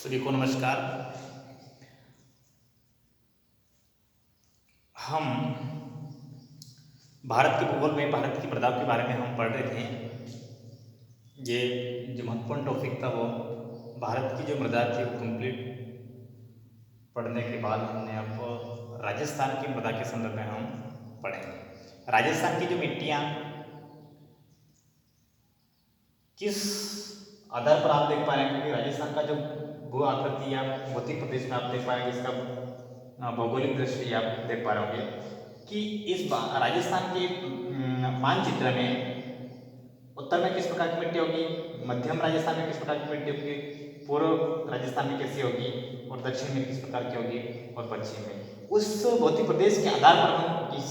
सभी को नमस्कार। हम भारत के भूगोल में भारत की मृदा के बारे में हम पढ़ रहे थे। ये जो महत्वपूर्ण टॉपिक था वो भारत की जो मृदा थी वो कंप्लीट पढ़ने के बाद हमने अब राजस्थान की मृदा के संदर्भ में हम पढ़ेंगे। राजस्थान की जो मिट्टियाँ किस आधार पर आप देख पा रहे हैं, क्योंकि राजस्थान का जो भू आकृति या भौतिक प्रदेश में आप देख पाएंगे, इसका भौगोलिक दृष्टि आप देख पा रहे होंगे कि इस राजस्थान के मानचित्र में उत्तर में किस प्रकार की मिट्टी होगी, मध्यम राजस्थान में किस प्रकार की मिट्टी होगी, पूर्व राजस्थान में कैसी होगी और दक्षिण में किस प्रकार की होगी और पश्चिम में। उस भौतिक प्रदेश के आधार पर हम इस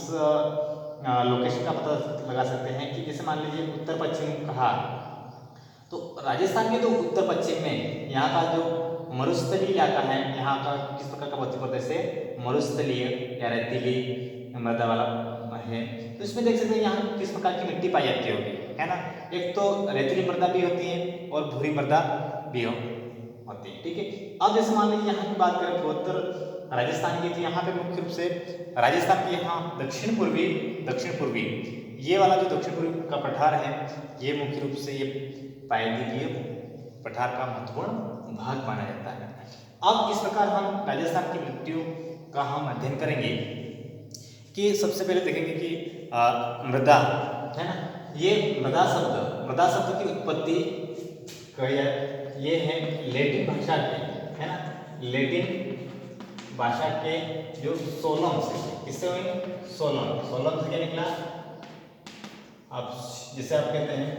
लोकेशन का पता लगा सकते हैं कि जैसे मान लीजिए उत्तर पश्चिम कहा, तो राजस्थान के जो उत्तर पश्चिम में यहाँ का जो मरुस्थलीय इलाका है, यहाँ का किस प्रकार का भौतिक प्रदेश है, मरुस्थलीय या रेतीली मृदा वाला है। तो इसमें देख सकते हैं यहाँ किस प्रकार की मिट्टी पाई जाती होगी, है ना। एक तो रेतीली मृदा भी होती है और भूरी मृदा भी होती है, ठीक है। अब जैसे मान लीजिए यहाँ की बात करें पूर्वोत्तर राजस्थान की, तो यहाँ पे मुख्य रूप से राजस्थान के यहाँ दक्षिण पूर्वी ये वाला जो दक्षिण पूर्वी का पठार है, ये मुख्य रूप से ये पायदीपीय पठार का महत्वपूर्ण भाग माना जाता है। अब इस प्रकार हम राजस्थान की मिट्टियों का हम अध्ययन करेंगे कि सबसे पहले देखेंगे कि मृदा है ना, ये मृदा शब्द की उत्पत्ति ये है लैटिन भाषा के, है ना, लैटिन भाषा के जो सोलम से, किससे हुई, सोलम से क्या निकला, आप जिसे आप कहते हैं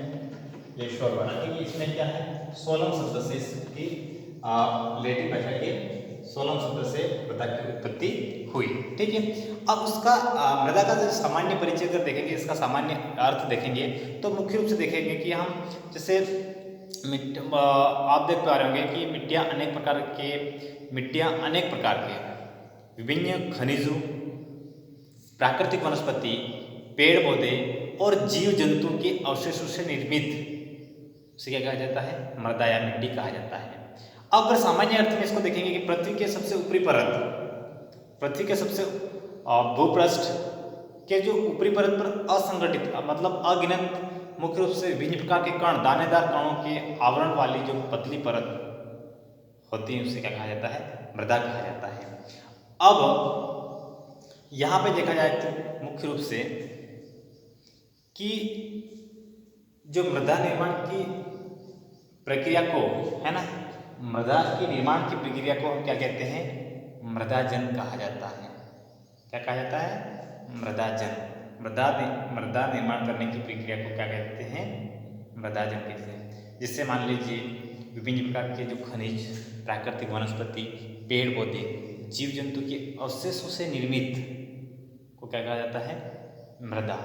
ये शोरवाना, क्योंकि इसमें क्या है, सोलम शब्द से इसकी लैटिन भाषा के सोलम शब्द से मृदा की उत्पत्ति हुई, ठीक है। अब उसका मृदा का जो सामान्य परिचय अगर देखेंगे, इसका सामान्य अर्थ देखेंगे, तो मुख्य रूप से देखेंगे कि हम जैसे आप देख पा रहे होंगे कि मिट्टियाँ अनेक प्रकार के विभिन्न खनिजों, प्राकृतिक वनस्पति, पेड़ पौधे और जीव जंतु के अवशेषों से निर्मित उसे क्या कहा जाता है, मृदा या मिट्टी कहा जाता है। अब अगर सामान्य अर्थ में इसको देखेंगे कि पृथ्वी के सबसे ऊपरी परत, पृथ्वी के सबसे भूपृष्ठ के जो ऊपरी परत पर असंगठित मतलब अगिनत मुख्य रूप से विभिन्न प्रकार के कण, दानेदार कणों के आवरण वाली जो पतली परत होती है उसे क्या कहा जाता है, मृदा कहा जाता है। अब यहाँ पे देखा जाए तो मुख्य रूप से कि जो मृदा निर्माण की प्रक्रिया को, है ना, मृदा की निर्माण की प्रक्रिया को हम क्या कहते हैं, मृदाजन कहा जाता है। क्या कहा जाता है, मृदाजन। मृदा निर्माण करने की प्रक्रिया को क्या कहते हैं, मृदाजन कहते हैं। जिससे मान लीजिए विभिन्न प्रकार के जो खनिज, प्राकृतिक वनस्पति, पेड़ पौधे, जीव जंतु के अवशेषों से निर्मित को क्या कहा जाता है, मृदा।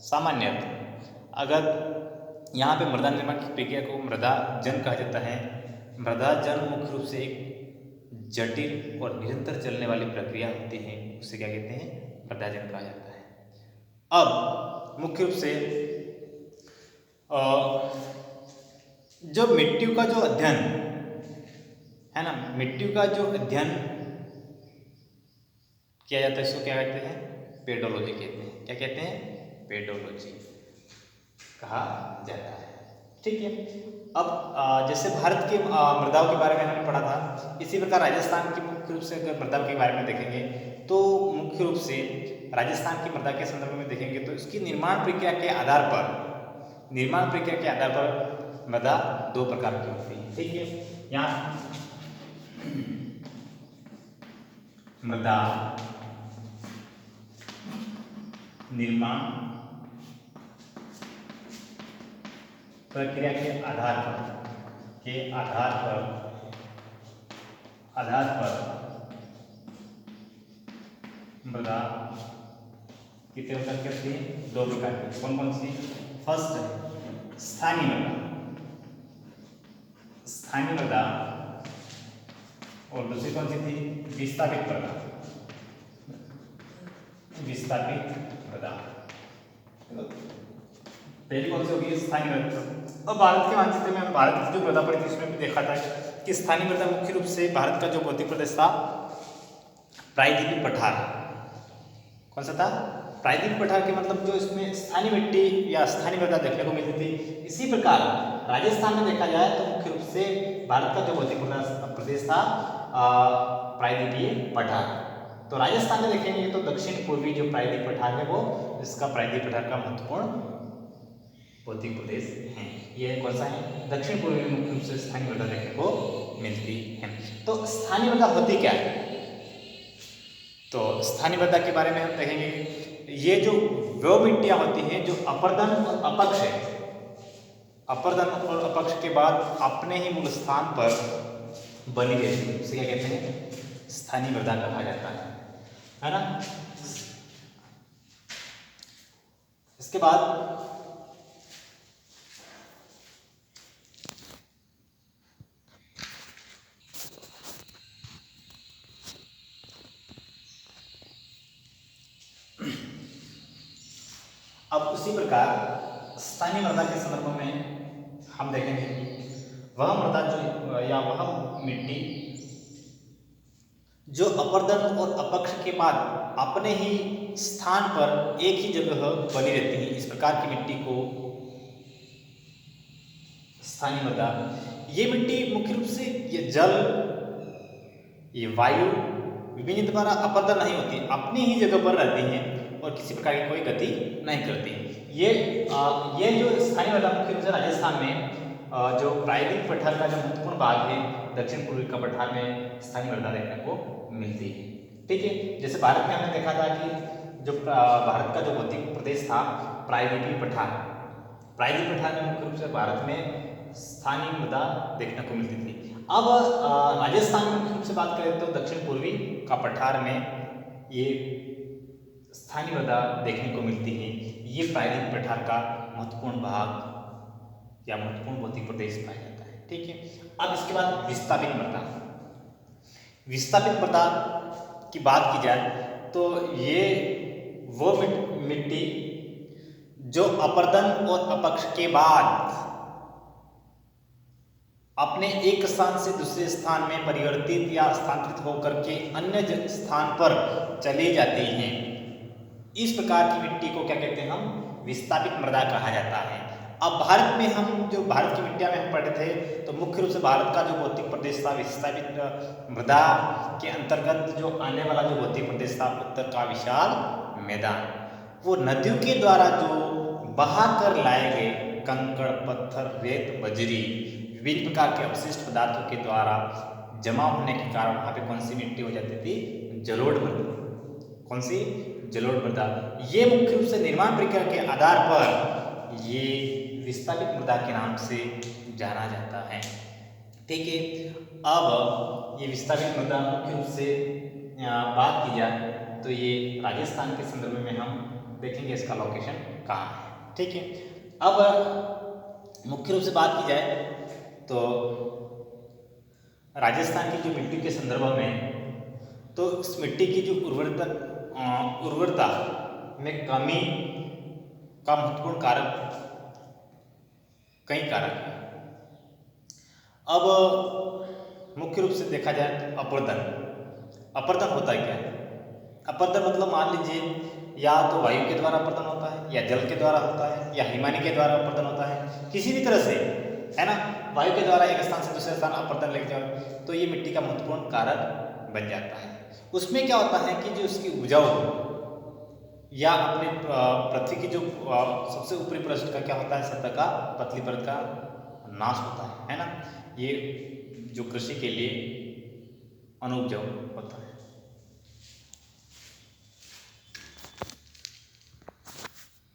सामान्य अर्थ अगर यहाँ पे मृदा निर्माण की प्रक्रिया को मृदाजन कहा जाता है। मृदाजन मुख्य रूप से एक जटिल और निरंतर चलने वाली प्रक्रिया होती है, उसे क्या कहते हैं, मृदाजन कहा जाता है। अब मुख्य रूप से जो मिट्टियों का जो अध्ययन है ना, मिट्टियों का जो अध्ययन किया जाता है इसको क्या कहते हैं, पेडोलॉजी कहते हैं। क्या कहते हैं, पेडोलॉजी कहा जाता है, ठीक है। अब जैसे भारत की मृदाओं के बारे में हमने पढ़ा था, इसी प्रकार राजस्थान की मुख्य रूप से अगर मृदाओं के बारे में देखेंगे तो मुख्य रूप से राजस्थान की मृदा के संदर्भ में देखेंगे तो इसकी निर्माण प्रक्रिया के आधार पर मृदा दो प्रकार की होती है, ठीक है। यहाँ मृदा निर्माण प्रक्रिया के आधार पर मृदा कितने प्रकार की होती है, दो प्रकार की। कौन कौन सी, फर्स्ट है स्थानीय मृदा और दूसरी कौन सी थी, विस्थापित मृदा। पहली कौन सी होगी, स्थानीय मृदा। और भारत के मानचित्र में हम भारत की जो मृदा पड़ी थी उसमें भी देखा था कि स्थानीय मृदा मुख्य रूप से भारत का जो भौतिक प्रदेश था प्रायद्वीपीय पठार, कौन सा था, प्रायद्वीपीय पठार के मतलब जो इसमें स्थानीय मिट्टी या स्थानीय मृदा देखने को मिलती थी। इसी प्रकार राजस्थान में देखा जाए तो मुख्य रूप से भारत का जो भौतिक प्रदेश था प्रायद्वीपीय पठार। तो राजस्थान में देखेंगे तो दक्षिण पूर्वी जो प्रायद्वीपीय पठार है वो इसका प्रायद्वीपीय पठार का महत्वपूर्ण भौतिक प्रदेश है। ये कौन सा है, दक्षिण पूर्वी में मुख्य रूप से स्थानीय मृदा देखने को मिलती है। तो स्थानीय मृदा होती क्या है, तो स्थानीय मृदा के बारे में हम देखेंगे। ये जो वो मिट्टियां होती हैं जो अपर्दन और अपक्ष है, अपर्दन और अपक्ष के बाद अपने ही मूल स्थान पर बनी रहती है, उसे क्या कहते हैं, स्थानीय मृदा कहा जाता है ना। इसके बाद अब उसी प्रकार स्थानीय मृदा के संदर्भ में हम देखेंगे वह मृदा जो या वह मिट्टी जो अपर्दन और अपक्ष के बाद अपने ही स्थान पर एक ही जगह बनी रहती है, इस प्रकार की मिट्टी को स्थानीय मृदा। ये मिट्टी मुख्य रूप से ये जल, ये वायु विभिन्न द्वारा अपर्दन नहीं होती, अपनी ही जगह पर रहती हैं और किसी प्रकार की कोई गति नहीं करती। ये जो स्थानीय मृदा मुख्य रूप से राजस्थान में जो प्रायद्वीपीय पठार का जो महत्वपूर्ण भाग है दक्षिण पूर्वी का पठार में स्थानीय मृदा देखने को मिलती है। ठीक है, जैसे भारत में हमने देखा था कि जो भारत का जो भौतिक प्रदेश था प्रायद्वीपीय पठार, प्रायद्वीपीय पठार में मुख्य रूप से भारत में स्थानीय मृदा देखने को मिलती थी। अब राजस्थान में मुख्य रूप से बात करें तो दक्षिण पूर्वी का पठार में ये स्थानीय मृदा देखने को मिलती है। ये प्रायद्वीपीय पठार का महत्वपूर्ण भाग या महत्वपूर्ण भौतिक प्रदेश पाया जाता है। ठीक है, अब इसके बाद विस्थापित मृदा। विस्थापित मृदा की बात की जाए तो ये वो मिट्टी जो अपर्दन और अपक्ष के बाद अपने एक स्थान से दूसरे स्थान में परिवर्तित या स्थानांतरित होकर के अन्य स्थान पर चली जाती हैं, इस प्रकार की मिट्टी को क्या कहते हैं, हम विस्थापित मृदा कहा जाता है। अब भारत में हम जो भारत की मिट्टियां में हम पढ़े थे तो मुख्य रूप से भारत का जो भौतिक प्रदेश था विस्थापित मृदा के अंतर्गत जो आने वाला जो भौतिक प्रदेश था उत्तर का विशाल मैदान, वो नदियों के द्वारा जो बहा कर लाए गए कंकड़, पत्थर, रेत, बजरी, विभिन्न प्रकार के अपशिष्ट पदार्थों के द्वारा जमा होने के कारण वहाँ पे कौन सी मिट्टी हो जाती थी, जलोढ़ मृदा। कौन सी, जलोढ़ मृदा। ये मुख्य रूप से निर्माण प्रक्रिया के आधार पर ये विस्थापित मृदा के नाम से जाना जाता है। ठीक है, अब ये विस्थापित मृदा मुख्य रूप से बात की जाए तो ये राजस्थान के संदर्भ में हम देखेंगे इसका लोकेशन कहाँ है। ठीक है, अब मुख्य रूप से बात की जाए तो राजस्थान की जो मिट्टी के संदर्भ में तो इस मिट्टी की जो उर्वरता में कमी का महत्वपूर्ण कारक कई कारक है। अब मुख्य रूप से देखा जाए तो अपर्दन होता है क्या, अपर्दन मतलब मान लीजिए या तो वायु के द्वारा अपर्दन होता है या जल के द्वारा होता है या हिमानी के द्वारा अपर्दन होता है, किसी भी तरह से, है ना, वायु के द्वारा एक स्थान से दूसरे स्थान अपर्दन लेके जाओ तो ये मिट्टी का महत्वपूर्ण कारक बन जाता है। उसमें क्या होता है कि जो उसकी उपजाऊ या अपने पृथ्वी की जो सबसे ऊपरी पृष्ठ का क्या होता है, सतह का पतली परत का नाश होता है ना, ये जो कृषि के लिए अनुपजाऊ होता है।